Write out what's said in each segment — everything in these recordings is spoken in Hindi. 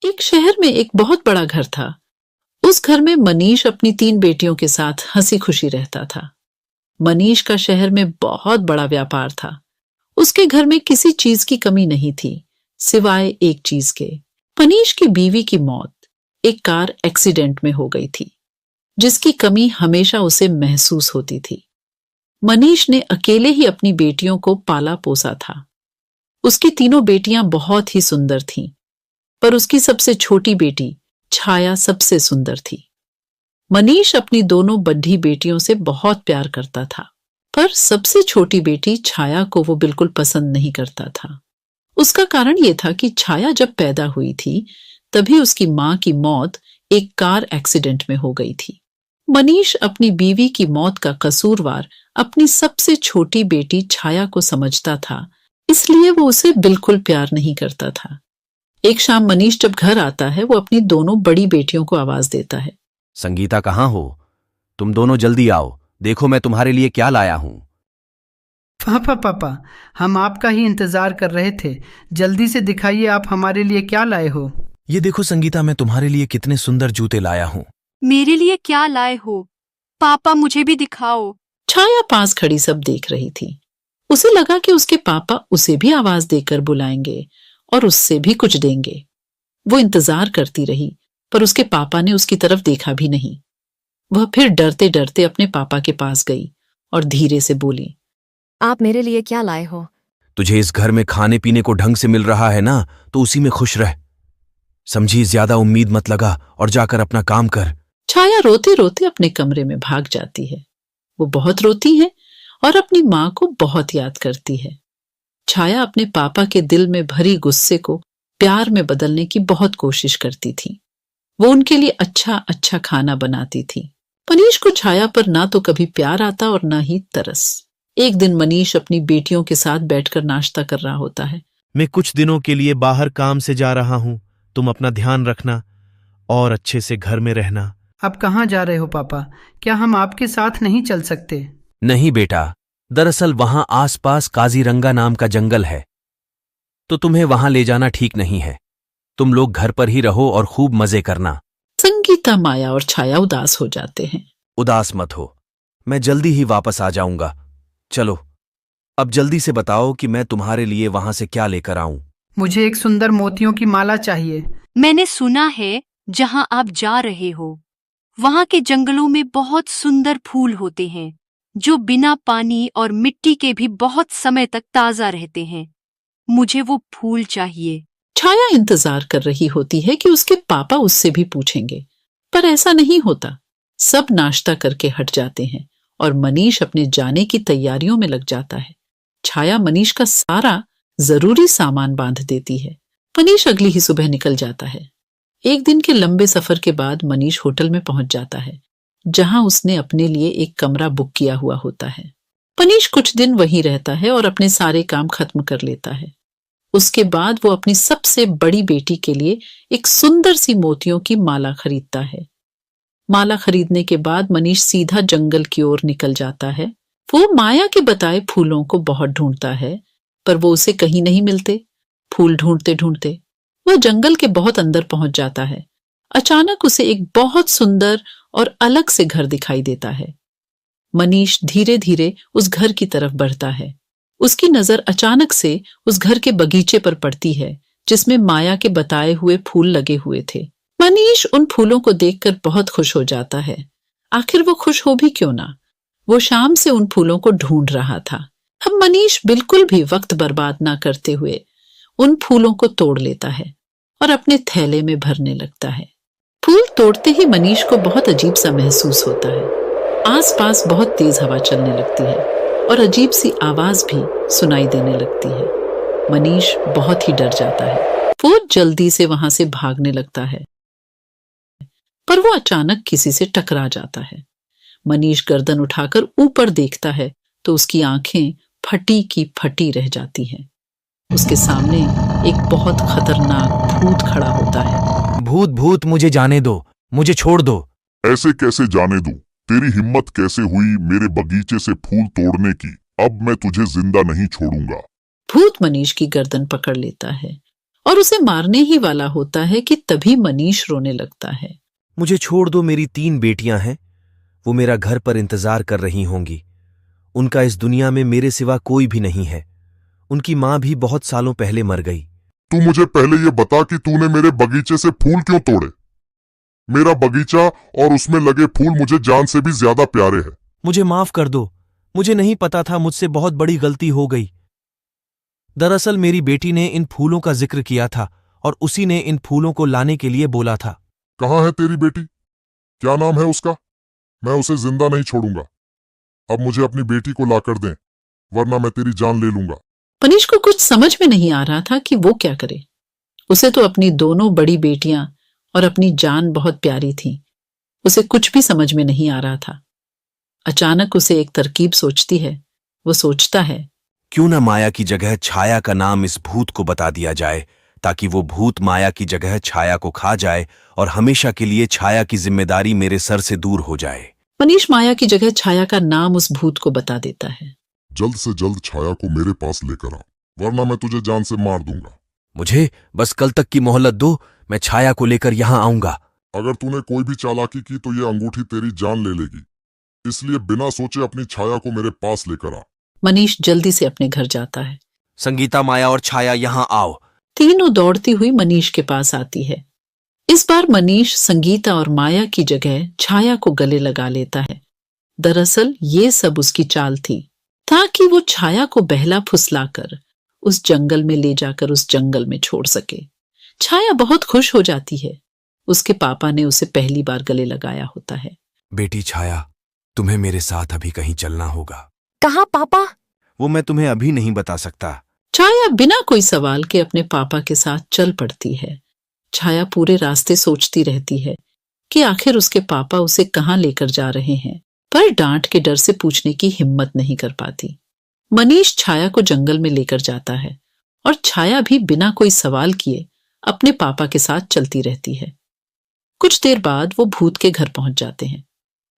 एक शहर में एक बहुत बड़ा घर था। उस घर में मनीष अपनी 3 बेटियों के साथ हंसी खुशी रहता था। मनीष का शहर में बहुत बड़ा व्यापार था। उसके घर में किसी चीज की कमी नहीं थी, सिवाय एक चीज के। मनीष की बीवी की मौत एक कार एक्सीडेंट में हो गई थी, जिसकी कमी हमेशा उसे महसूस होती थी। मनीष ने अकेले ही अपनी बेटियों को पाला पोसा था। उसकी तीनों बेटियां बहुत ही सुंदर थीं, पर उसकी सबसे छोटी बेटी छाया सबसे सुंदर थी। मनीष अपनी दोनों बड्ढी बेटियों से बहुत प्यार करता था, पर सबसे छोटी बेटी छाया को वो बिल्कुल पसंद नहीं करता था। उसका कारण ये था कि छाया जब पैदा हुई थी, तभी उसकी मां की मौत एक कार एक्सीडेंट में हो गई थी। मनीष अपनी बीवी की मौत का कसूरवार अपनी सबसे छोटी बेटी छाया को समझता था, इसलिए वो उसे बिल्कुल प्यार नहीं करता था। एक शाम मनीष जब घर आता है, वो अपनी दोनों बड़ी बेटियों को आवाज देता है। संगीता, कहाँ हो? तुम दोनों जल्दी आओ, देखो मैं तुम्हारे लिए क्या लाया हूं। पापा, हम आपका ही इंतजार कर रहे थे। जल्दी से दिखाइए आप हमारे लिए क्या लाए हो। ये देखो संगीता, मैं तुम्हारे लिए कितने सुंदर जूते लाया हूँ। मेरे लिए क्या लाए हो? पापा, मुझे भी दिखाओ। छाया पास खड़ी सब देख रही थी। उसे लगा कि उसके पापा उसे भी आवाज देकर बुलाएंगे और उससे भी कुछ देंगे। वो इंतजार करती रही, पर उसके पापा ने उसकी तरफ देखा भी नहीं। वह फिर डरते डरते अपने पापा के पास गई और धीरे से बोली, आप मेरे लिए क्या लाए हो? तुझे इस घर में खाने पीने को ढंग से मिल रहा है ना, तो उसी में खुश रह। समझी, ज्यादा उम्मीद मत लगा और जाकर अपना काम कर। छाया रोते रोते अपने कमरे में भाग जाती है। वो बहुत रोती है और अपनी मां को बहुत याद करती है। छाया अपने पापा के दिल में भरी गुस्से को प्यार में बदलने की बहुत कोशिश करती थी। वो उनके लिए अच्छा अच्छा खाना बनाती थी। मनीष को छाया पर ना तो कभी प्यार आता और ना ही तरस। एक दिन मनीष अपनी बेटियों के साथ बैठकर नाश्ता कर रहा होता है। मैं कुछ दिनों के लिए बाहर काम से जा रहा हूं, तुम अपना ध्यान रखना और अच्छे से घर में रहना। आप कहाँ जा रहे हो पापा? क्या हम आपके साथ नहीं चल सकते? नहीं बेटा, दरअसल वहां आसपास काजीरंगा नाम का जंगल है, तो तुम्हें वहां ले जाना ठीक नहीं है। तुम लोग घर पर ही रहो और खूब मजे करना। संगीता, माया और छाया उदास हो जाते हैं। उदास मत हो, मैं जल्दी ही वापस आ जाऊंगा। चलो, अब जल्दी से बताओ कि मैं तुम्हारे लिए वहां से क्या लेकर आऊं। मुझे एक सुंदर मोतियों की माला चाहिए। मैंने सुना है जहां आप जा रहे हो, वहां के जंगलों में बहुत सुंदर फूल होते हैं, जो बिना पानी और मिट्टी के भी बहुत समय तक ताजा रहते हैं। मुझे वो फूल चाहिए। छाया इंतजार कर रही होती है कि उसके पापा उससे भी पूछेंगे, पर ऐसा नहीं होता। सब नाश्ता करके हट जाते हैं और मनीष अपने जाने की तैयारियों में लग जाता है। छाया मनीष का सारा जरूरी सामान बांध देती है। मनीष अगली ही सुबह निकल जाता है। एक दिन के लंबे सफर के बाद मनीष होटल में पहुंच जाता है, जहां उसने अपने लिए एक कमरा बुक किया हुआ होता है। मनीष कुछ दिन वहीं रहता है और अपने सारे काम खत्म कर लेता है। उसके बाद वो अपनी सबसे बड़ी बेटी के लिए एक सुंदर सी मोतियों की माला खरीदता है। माला खरीदने के बाद मनीष सीधा जंगल की ओर निकल जाता है। वो माया के बताए फूलों को बहुत ढूंढता है, पर वो उसे कहीं नहीं मिलते। फूल ढूंढते ढूंढते वह जंगल के बहुत अंदर पहुंच जाता है। अचानक उसे एक बहुत सुंदर और अलग से घर दिखाई देता है। मनीष धीरे धीरे उस घर की तरफ बढ़ता है। उसकी नजर अचानक से उस घर के बगीचे पर पड़ती है, जिसमें माया के बताए हुए फूल लगे हुए थे। मनीष उन फूलों को देखकर बहुत खुश हो जाता है। आखिर वो खुश हो भी क्यों ना, वो शाम से उन फूलों को ढूंढ रहा था। अब मनीष बिल्कुल भी वक्त बर्बाद ना करते हुए उन फूलों को तोड़ लेता है और अपने थैले में भरने लगता है। फूल तोड़ते ही मनीष को बहुत अजीब सा महसूस होता है। आसपास बहुत तेज हवा चलने लगती है और अजीब सी आवाज भी सुनाई देने लगती है। मनीष बहुत ही डर जाता है। वो जल्दी से वहां से भागने लगता है, पर वो अचानक किसी से टकरा जाता है। मनीष गर्दन उठाकर ऊपर देखता है तो उसकी आंखें फटी की फटी रह जाती हैं। उसके सामने एक बहुत खतरनाक भूत खड़ा होता है। भूत भूत, मुझे जाने दो, मुझे छोड़ दो। ऐसे कैसे जाने दूं? तेरी हिम्मत कैसे हुई मेरे बगीचे से फूल तोड़ने की? अब मैं तुझे जिंदा नहीं छोड़ूंगा। भूत मनीष की गर्दन पकड़ लेता है और उसे मारने ही वाला होता है कि तभी मनीष रोने लगता है। मुझे छोड़ दो, मेरी 3 बेटियां हैं। वो मेरा घर पर इंतजार कर रही होंगी। उनका इस दुनिया में मेरे सिवा कोई भी नहीं है। उनकी मां भी बहुत सालों पहले मर गई। तू मुझे पहले ये बता कि तूने मेरे बगीचे से फूल क्यों तोड़े? मेरा बगीचा और उसमें लगे फूल मुझे जान से भी ज्यादा प्यारे हैं। मुझे माफ कर दो, मुझे नहीं पता था, मुझसे बहुत बड़ी गलती हो गई। दरअसल मेरी बेटी ने इन फूलों का जिक्र किया था और उसी ने इन फूलों को लाने के लिए बोला था। कहाँ है तेरी बेटी? क्या नाम है उसका? मैं उसे जिंदा नहीं छोड़ूंगा। अब मुझे अपनी बेटी को लाकर दें, वरना मैं तेरी जान ले लूंगा। मनीष को कुछ समझ में नहीं आ रहा था कि वो क्या करे। उसे तो अपनी दोनों बड़ी बेटियां और अपनी जान बहुत प्यारी थी। उसे कुछ भी समझ में नहीं आ रहा था। अचानक उसे एक तरकीब सोचती है। वो सोचता है, क्यों न माया की जगह छाया का नाम इस भूत को बता दिया जाए, ताकि वो भूत माया की जगह छाया को खा जाए और हमेशा के लिए छाया की जिम्मेदारी मेरे सर से दूर हो जाए। मनीष माया की जगह छाया का नाम उस भूत को बता देता है। जल्द से जल्द छाया को मेरे पास लेकर आ, वरना मैं तुझे जान से मार दूंगा। मुझे बस कल तक की मोहलत दो, मैं छाया को लेकर यहां आऊंगा। अगर तूने कोई भी चालाकी की तो ये अंगूठी तेरी जान ले लेगी, इसलिए बिना सोचे अपनी छाया को मेरे पास लेकर आ। मनीष जल्दी से अपने घर जाता है। संगीता, माया और छाया यहां आओ। तीनों दौड़ती हुई मनीष के पास आती है। इस बार मनीष संगीता और माया की जगह छाया को गले लगा लेता है। दरअसल ये सब उसकी चाल थी, ताकि वो छाया को बहला फुसलाकर उस जंगल में ले जाकर उस जंगल में छोड़ सके। छाया बहुत खुश हो जाती है। उसके पापा ने उसे पहली बार गले लगाया होता है। बेटी छाया, तुम्हें मेरे साथ अभी कहीं चलना होगा। कहाँ पापा? वो मैं तुम्हें अभी नहीं बता सकता। छाया बिना कोई सवाल के अपने पापा के साथ चल पड़ती है। छाया पूरे रास्ते सोचती रहती है कि आखिर उसके पापा उसे कहाँ लेकर जा रहे हैं, पर डांट के डर से पूछने की हिम्मत नहीं कर पाती। मनीष छाया को जंगल में लेकर जाता है और छाया भी बिना कोई सवाल किए अपने पापा के साथ चलती रहती है। कुछ देर बाद वो भूत के घर पहुंच जाते हैं।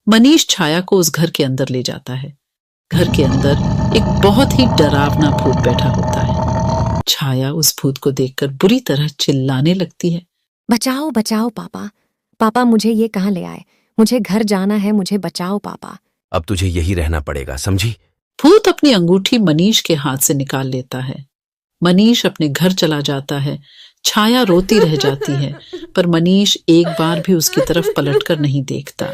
मनीष छाया को उस घर के अंदर ले जाता है। घर के अंदर एक बहुत ही डरावना भूत बैठा होता है। छाया उस भूत को देखकर बुरी तरह चिल्लाने लगती है। बचाओ बचाओ पापा, पापा मुझे ये कहाँ ले आए? मुझे घर जाना है, मुझे बचाओ पापा। अब तुझे यही रहना पड़ेगा, समझी? भूत अपनी अंगूठी मनीष के हाथ से निकाल लेता है। मनीष अपने घर चला जाता है। छाया रोती रह जाती है, पर मनीष एक बार भी उसकी तरफ पलटकर नहीं देखता।